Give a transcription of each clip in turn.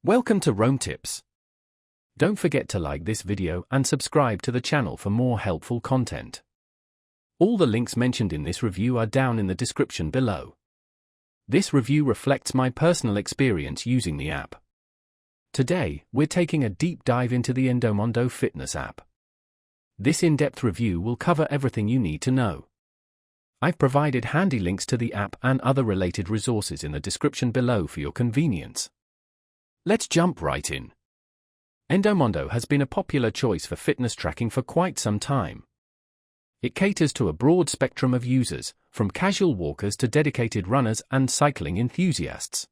Welcome to Rome Tips. Don't forget to like this video and subscribe to the channel for more helpful content. All the links mentioned in this review are down in the description below. This review reflects my personal experience using the app. Today, we're taking a deep dive into the Endomondo fitness app. This in-depth review will cover everything you need to know. I've provided handy links to the app and other related resources in the description below for your convenience. Let's jump right in. Endomondo has been a popular choice for fitness tracking for quite some time. It caters to a broad spectrum of users, from casual walkers to dedicated runners and cycling enthusiasts.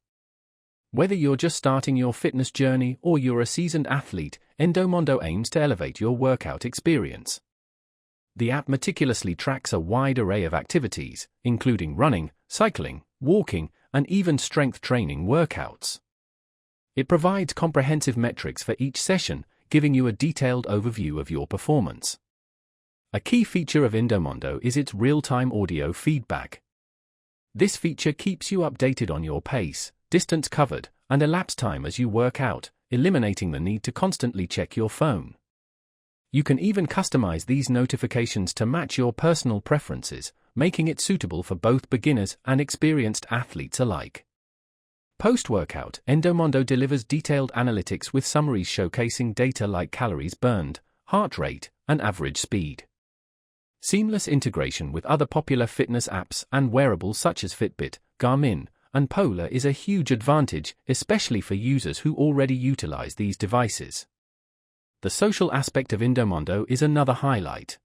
Whether you're just starting your fitness journey or you're a seasoned athlete, Endomondo aims to elevate your workout experience. The app meticulously tracks a wide array of activities, including running, cycling, walking, and even strength training workouts. It provides comprehensive metrics for each session, giving you a detailed overview of your performance. A key feature of Endomondo is its real-time audio feedback. This feature keeps you updated on your pace, distance covered, and elapsed time as you work out, eliminating the need to constantly check your phone. You can even customize these notifications to match your personal preferences, making it suitable for both beginners and experienced athletes alike. Post-workout, Endomondo delivers detailed analytics with summaries showcasing data like calories burned, heart rate, and average speed. Seamless integration with other popular fitness apps and wearables such as Fitbit, Garmin, and Polar is a huge advantage, especially for users who already utilize these devices. The social aspect of Endomondo is another highlight.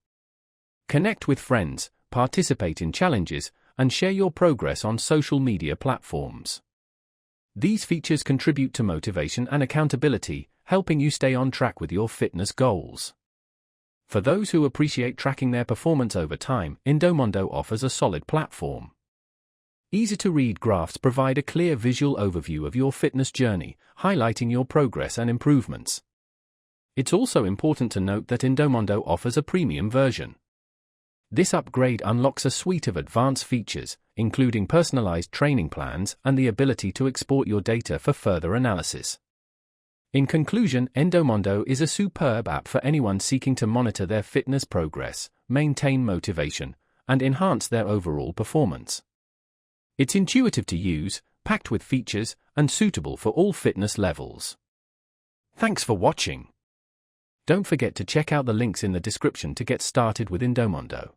Connect with friends, participate in challenges, and share your progress on social media platforms. These features contribute to motivation and accountability, helping you stay on track with your fitness goals. For those who appreciate tracking their performance over time, Endomondo offers a solid platform. Easy-to-read graphs provide a clear visual overview of your fitness journey, highlighting your progress and improvements. It's also important to note that Endomondo offers a premium version. This upgrade unlocks a suite of advanced features, including personalized training plans and the ability to export your data for further analysis. In conclusion, Endomondo is a superb app for anyone seeking to monitor their fitness progress, maintain motivation, and enhance their overall performance. It's intuitive to use, packed with features, and suitable for all fitness levels. Thanks for watching. Don't forget to check out the links in the description to get started with Endomondo.